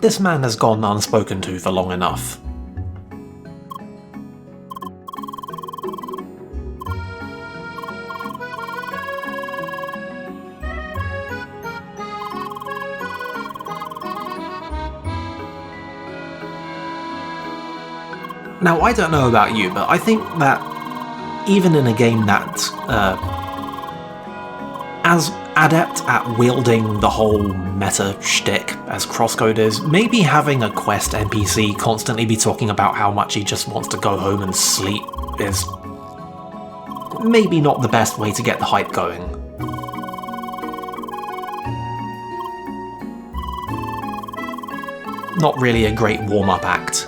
This man has gone unspoken to for long enough. Now, I don't know about you, but I think that even in a game that's as adept at wielding the whole meta shtick as CrossCode is, maybe having a quest NPC constantly be talking about how much he just wants to go home and sleep is maybe not the best way to get the hype going. Not really a great warm-up act.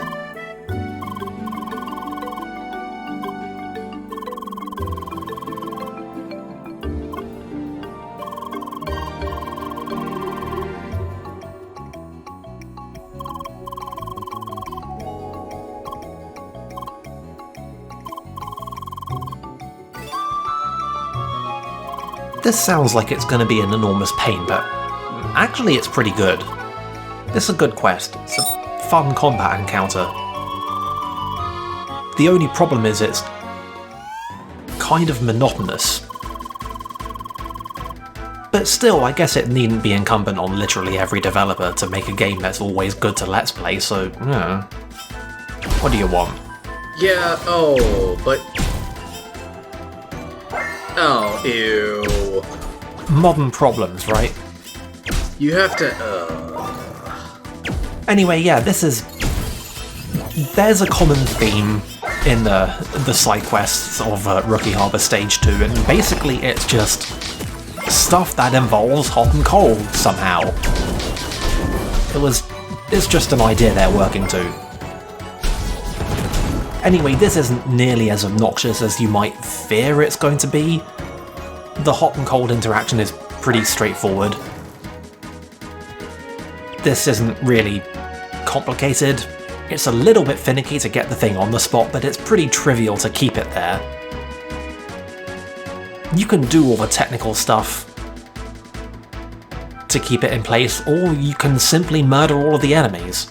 This sounds like it's going to be an enormous pain, but actually it's pretty good. This is a good quest. It's a fun combat encounter. The only problem is it's kind of monotonous. But still, I guess it needn't be incumbent on literally every developer to make a game that's always good to Let's Play, so, yeah. What do you want? Yeah, but... Oh, ew. Modern problems, right? You have to, Anyway, yeah, there's a common theme in the side quests of Rookie Harbour Stage 2, and basically it's just stuff that involves hot and cold somehow. It's just an idea they're working to. Anyway, this isn't nearly as obnoxious as you might fear it's going to be. The hot and cold interaction is pretty straightforward. This isn't really complicated. It's a little bit finicky to get the thing on the spot, but it's pretty trivial to keep it there. You can do all the technical stuff to keep it in place, or you can simply murder all of the enemies.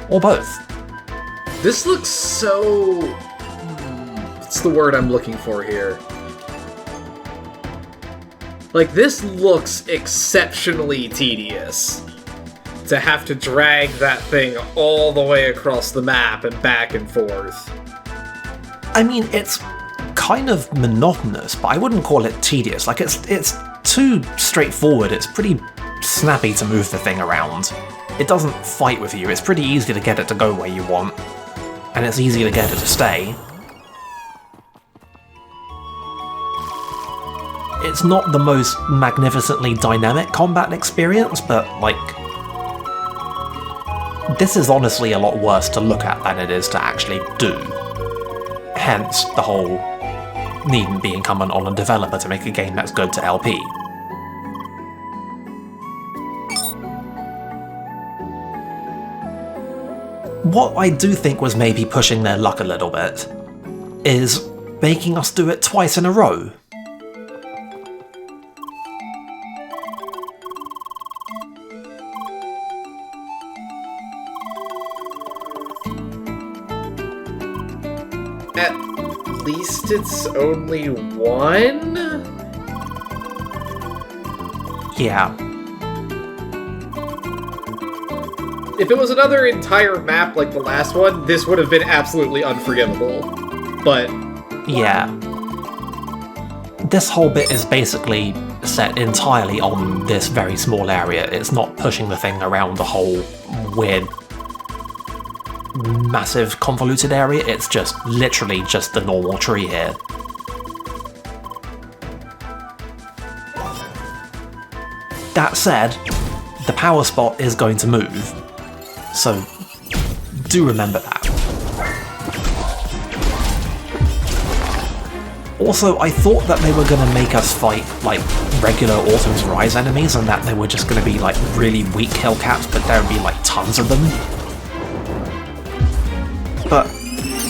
Or both. This looks so... What's the word I'm looking for here? Like, this looks exceptionally tedious. To have to drag that thing all the way across the map and back and forth. I mean, it's kind of monotonous, but I wouldn't call it tedious. Like, it's too straightforward. It's pretty snappy to move the thing around. It doesn't fight with you. It's pretty easy to get it to go where you want. And it's easy to get it to stay. It's not the most magnificently dynamic combat experience, but, like, this is honestly a lot worse to look at than it is to actually do. Hence, the whole needn't be incumbent on a developer to make a game that's good to LP. What I do think was maybe pushing their luck a little bit is making us do it twice in a row. At least it's only one? Yeah. If it was another entire map like the last one, this would have been absolutely unforgivable. But... yeah. This whole bit is basically set entirely on this very small area. It's not pushing the thing around the whole weird, massive, convoluted area. It's just literally just the normal tree here. That said, the power spot is going to move. So, do remember that. Also, I thought that they were going to make us fight, like, regular Autumn's Rise enemies, and that they were just going to be, like, really weak Hellcats, but there would be, like, tons of them. But,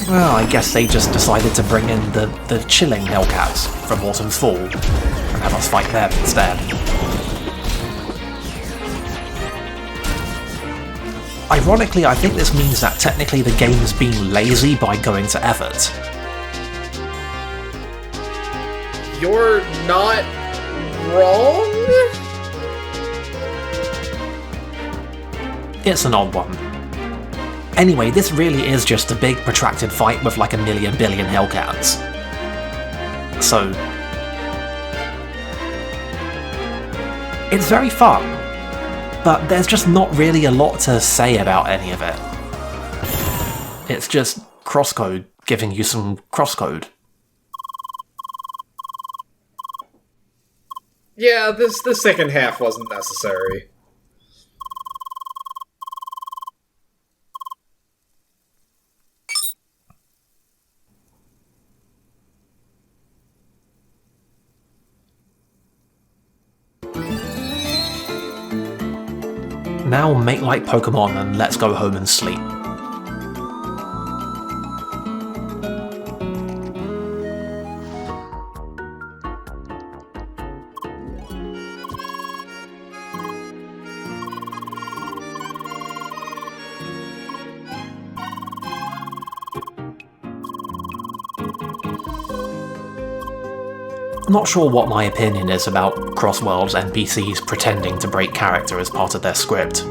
well, I guess they just decided to bring in the chilling Hellcats from Autumn's Fall, and have us fight them instead. Ironically, I think this means that technically the game is being lazy by going to effort. You're not wrong? It's an odd one. Anyway, this really is just a big protracted fight with like a million billion Hellcats. So... it's very fun, but there's just not really a lot to say about any of it. It's just CrossCode giving you some CrossCode. Yeah, the second half wasn't necessary. Now make like Pokemon and let's go home and sleep. Not sure what my opinion is about Crossworld's NPCs pretending to break character as part of their script.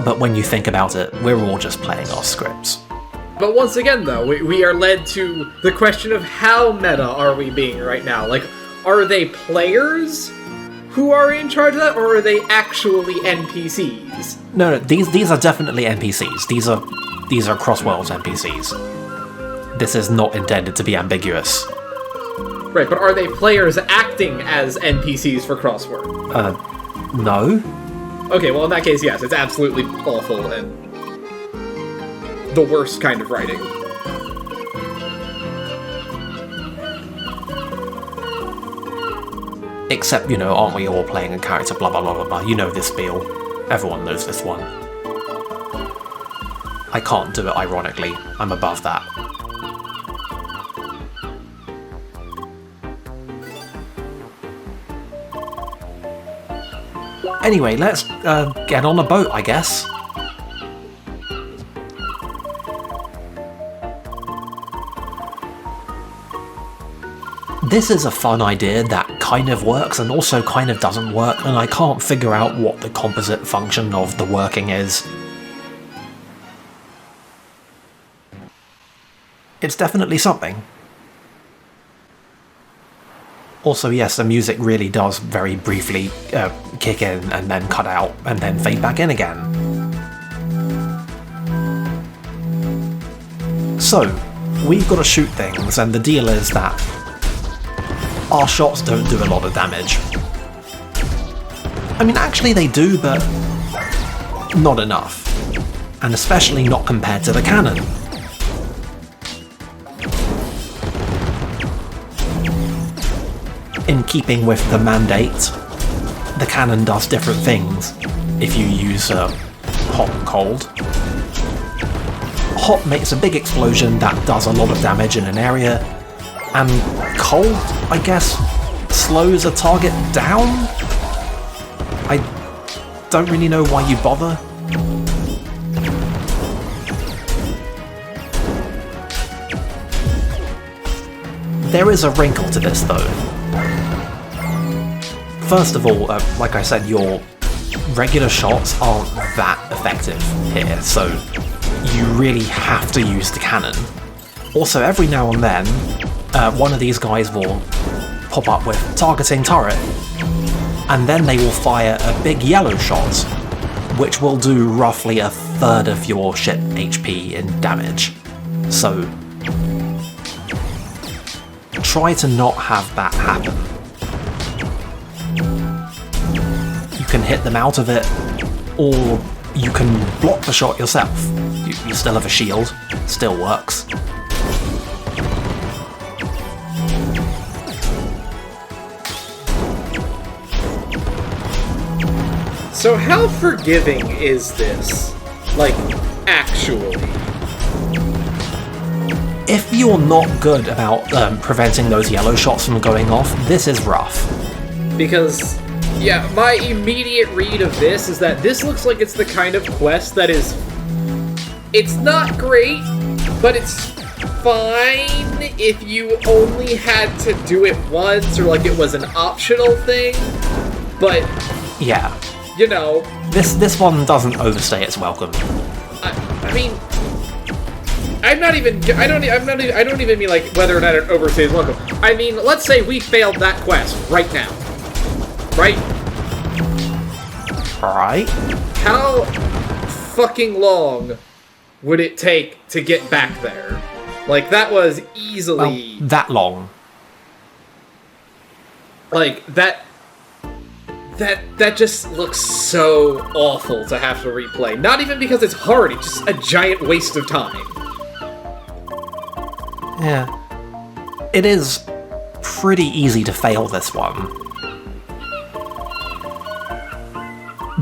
But when you think about it, we're all just playing our scripts. But once again, though, we are led to the question of how meta are we being right now? Like, are they players who are in charge of that, or are they actually NPCs? No, these are definitely NPCs. These are Crossworld's NPCs. This is not intended to be ambiguous. Right, but are they players acting as NPCs for Crossword? No. Okay, well in that case, yes, it's absolutely awful and the worst kind of writing. Except, you know, aren't we all playing a character, blah blah blah blah blah, you know this spiel. Everyone knows this one. I can't do it ironically, I'm above that. Anyway, let's get on a boat, I guess. This is a fun idea that kind of works and also kind of doesn't work, and I can't figure out what the composite function of the working is. It's definitely something. Also, yes, the music really does very briefly kick in and then cut out and then fade back in again. So, we've got to shoot things, and the deal is that our shots don't do a lot of damage. I mean, actually they do, but not enough. And especially not compared to the cannon. In keeping with the mandate, the cannon does different things if you use hot and cold. Hot makes a big explosion that does a lot of damage in an area, and cold, I guess, slows a target down? I don't really know why you bother. There is a wrinkle to this though. First of all, like I said, your regular shots aren't that effective here, so you really have to use the cannon. Also, every now and then, one of these guys will pop up with targeting turret, and then they will fire a big yellow shot, which will do roughly a third of your ship HP in damage. So, try to not have that happen. You can hit them out of it, or you can block the shot yourself. You still have a shield, still works. So how forgiving is this? Like, actually? If you're not good about preventing those yellow shots from going off, this is rough. Because, yeah, my immediate read of this is that this looks like it's the kind of quest that is... It's not great, but it's fine if you only had to do it once, or like it was an optional thing, but... Yeah. You know... This one doesn't overstay its welcome. I mean... I don't even mean like whether or not it overstays welcome. I mean, let's say we failed that quest right now. Right? Right. How fucking long would it take to get back there? Like, that was easily... Well, that long. Like, that just looks so awful to have to replay. Not even because it's hard, it's just a giant waste of time. Yeah. It is pretty easy to fail this one.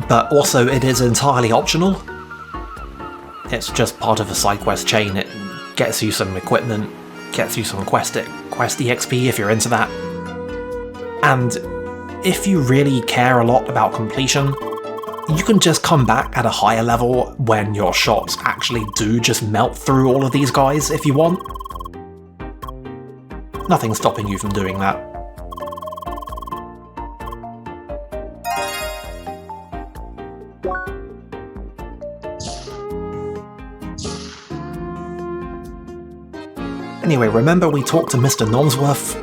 But also, it is entirely optional. It's just part of a side quest chain. It gets you some equipment, gets you some quest EXP if you're into that. And if you really care a lot about completion, you can just come back at a higher level when your shots actually do just melt through all of these guys if you want. Nothing's stopping you from doing that. Anyway, remember we talked to Mr. Nonsworth?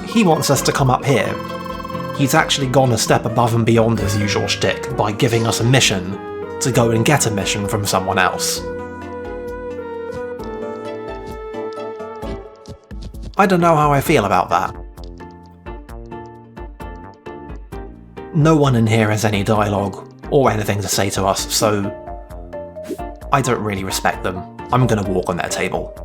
He wants us to come up here. He's actually gone a step above and beyond his usual shtick by giving us a mission to go and get a mission from someone else. I don't know how I feel about that. No one in here has any dialogue or anything to say to us, so I don't really respect them. I'm gonna walk on their table.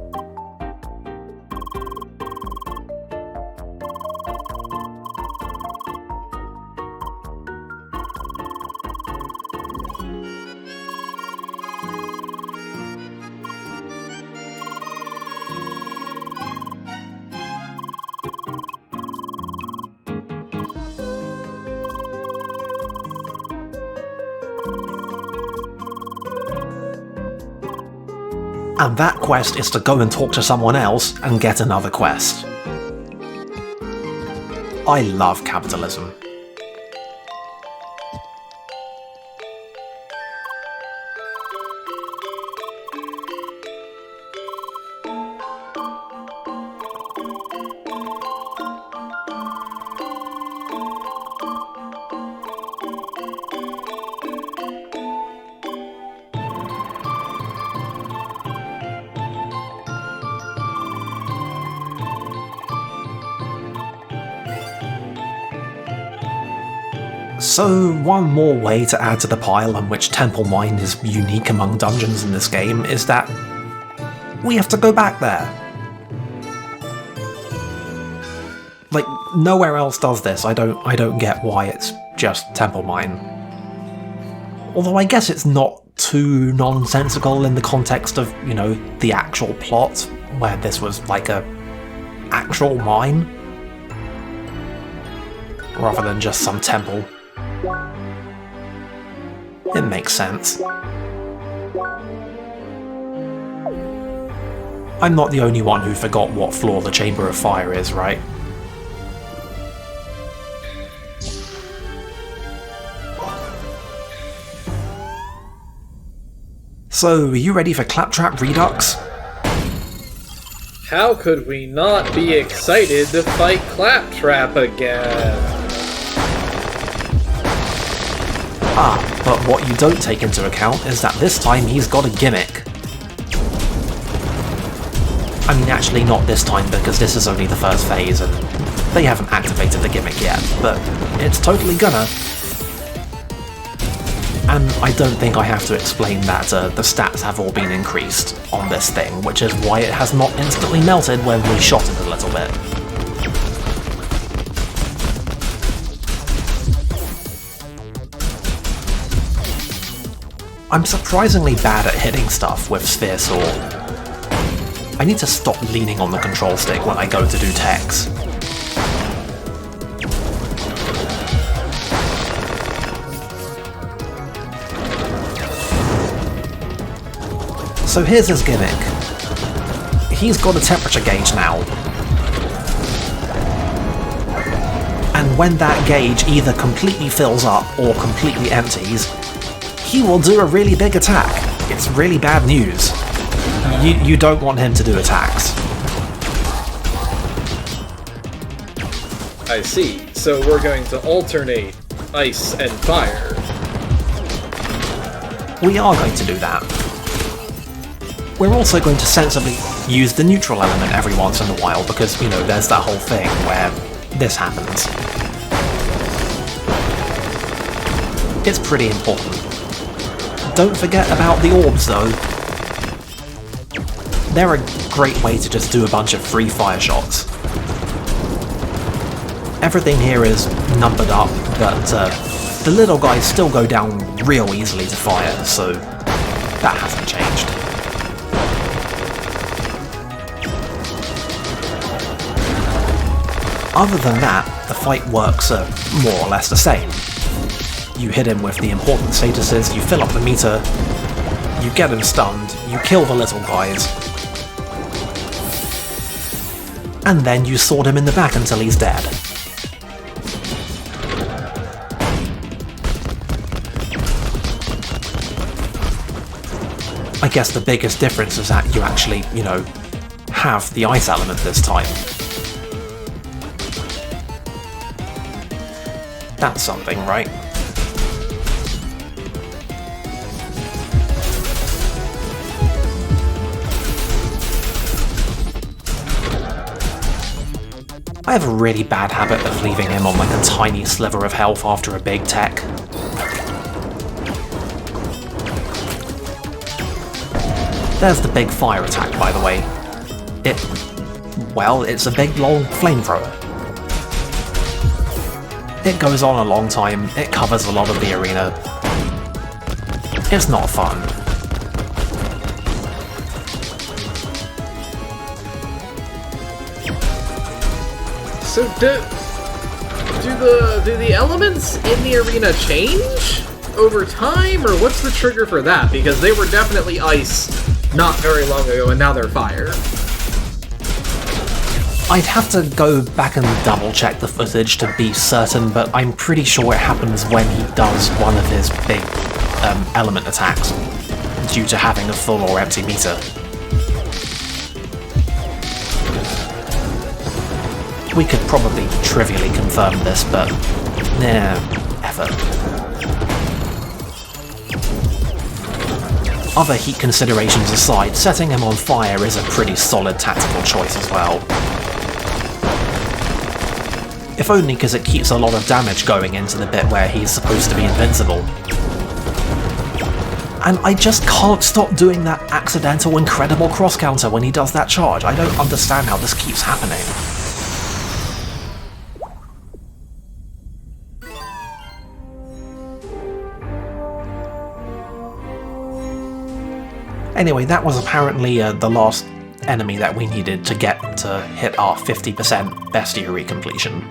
And that quest is to go and talk to someone else and get another quest. I love capitalism. So, one more way to add to the pile on which Temple Mine is unique among dungeons in this game is that we have to go back there. Like, nowhere else does this. I don't get why it's just Temple Mine. Although I guess it's not too nonsensical in the context of, you know, the actual plot, where this was like a actual mine, rather than just some temple. It makes sense. I'm not the only one who forgot what floor the Chamber of Fire is, right? So, are you ready for Claptrap Redux? How could we not be excited to fight Claptrap again? Ah, but what you don't take into account is that this time he's got a gimmick. I mean, actually not this time, because this is only the first phase and they haven't activated the gimmick yet, but it's totally gonna. And I don't think I have to explain that the stats have all been increased on this thing, which is why it has not instantly melted when we shot it a little bit. I'm surprisingly bad at hitting stuff with Sphere Sword. I need to stop leaning on the control stick when I go to do techs. So here's his gimmick. He's got a temperature gauge now. And when that gauge either completely fills up or completely empties, he will do a really big attack. It's really bad news. You don't want him to do attacks. I see. So we're going to alternate ice and fire. We are going to do that. We're also going to sensibly use the neutral element every once in a while because, you know, there's that whole thing where this happens. It's pretty important. Don't forget about the orbs though. They're a great way to just do a bunch of free fire shots. Everything here is numbered up, but the little guys still go down real easily to fire, so that hasn't changed. Other than that, the fight works more or less the same. You hit him with the important statuses, you fill up the meter, you get him stunned, you kill the little guys, and then you sword him in the back until he's dead. I guess the biggest difference is that you actually, you know, have the ice element this time. That's something, right? I have a really bad habit of leaving him on like a tiny sliver of health after a big tech. There's the big fire attack, by the way. It's a big long flamethrower. It goes on a long time, it covers a lot of the arena. It's not fun. So do the elements in the arena change over time, or what's the trigger for that? Because they were definitely ice not very long ago, and now they're fire. I'd have to go back and double check the footage to be certain, but I'm pretty sure it happens when he does one of his big element attacks, due to having a full or empty meter. We could probably trivially confirm this, but effort. Other heat considerations aside, setting him on fire is a pretty solid tactical choice as well. If only because it keeps a lot of damage going into the bit where he's supposed to be invincible. And I just can't stop doing that accidental incredible cross counter when he does that charge. I don't understand how this keeps happening. Anyway, that was apparently the last enemy that we needed to get to hit our 50% bestiary completion.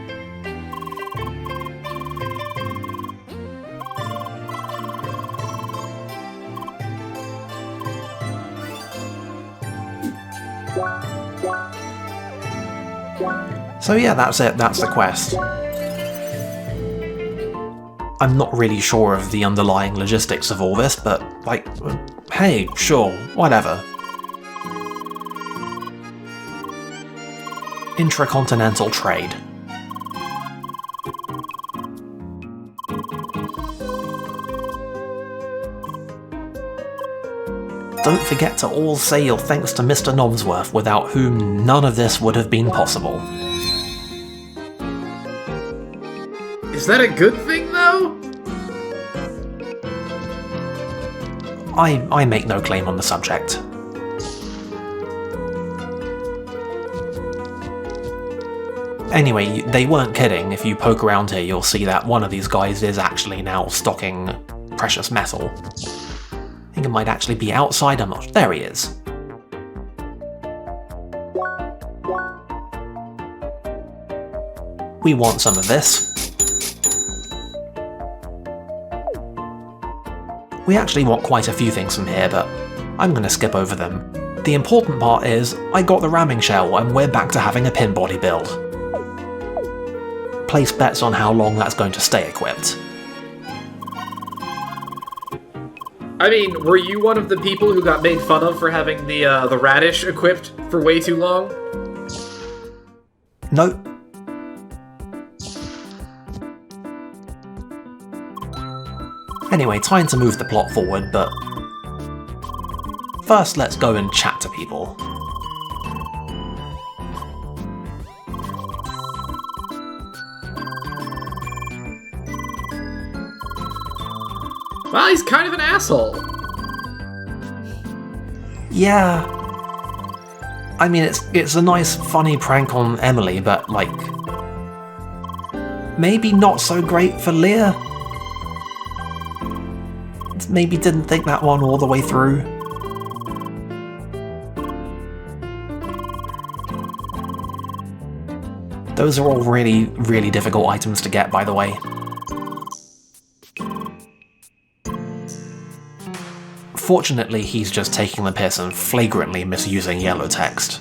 So yeah, that's it, that's the quest. I'm not really sure of the underlying logistics of all this, but, like, hey, sure, whatever. Intracontinental trade. Don't forget to all say your thanks to Mr. Nomsworth, without whom none of this would have been possible. Is that a good thing, though? I make no claim on the subject. Anyway, they weren't kidding. If you poke around here, you'll see that one of these guys is actually now stocking precious metal. I think it might actually be outside, I'm not sure. There he is. We want some of this. We actually want quite a few things from here, but I'm going to skip over them. The important part is, I got the ramming shell and we're back to having a pin body build. Place bets on how long that's going to stay equipped. I mean, were you one of the people who got made fun of for having the radish equipped for way too long? Nope. Anyway, time to move the plot forward, but first let's go and chat to people. Well, he's kind of an asshole. Yeah. I mean, it's a nice, funny prank on Emily, but, like, maybe not so great for Leah. Maybe didn't think that one all the way through. Those are all really, really difficult items to get, by the way. Fortunately, he's just taking the piss and flagrantly misusing yellow text.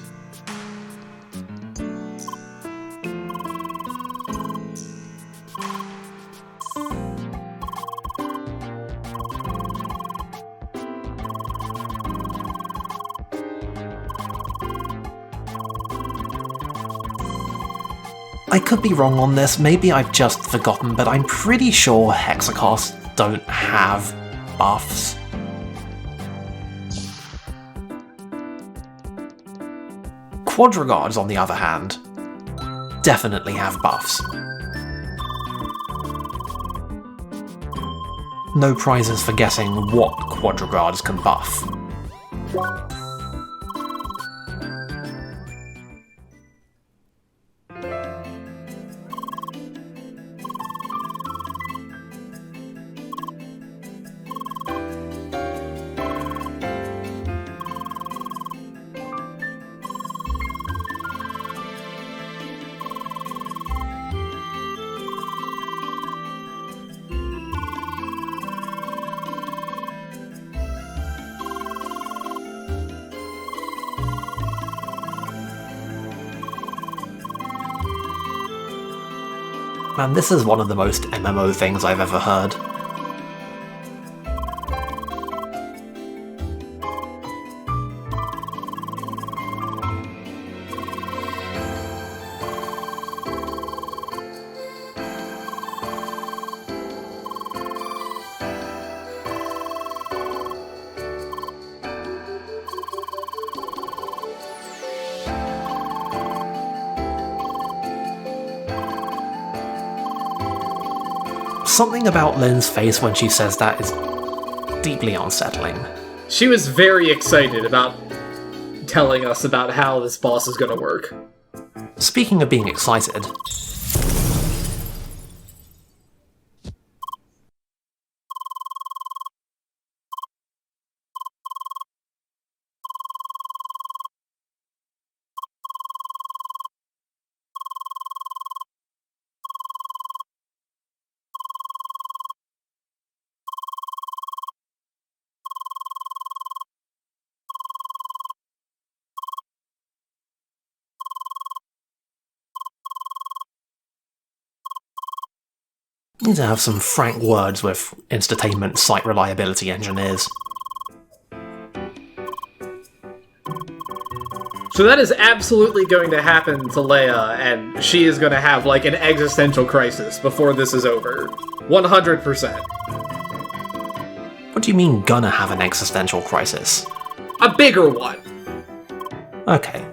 I could be wrong on this, maybe I've just forgotten, but I'm pretty sure hexacosts don't have buffs. Quadrigards, on the other hand, definitely have buffs. No prizes for guessing what Quadrigards can buff. Man, this is one of the most MMO things I've ever heard. Something about Lynn's face when she says that is deeply unsettling. She was very excited about telling us about how this boss is gonna work. Speaking of being excited, need to have some frank words with Instatainment site reliability engineers. So that is absolutely going to happen to Leia, and she is going to have, like, an existential crisis before this is over. 100%. What do you mean, gonna have an existential crisis? A bigger one! Okay.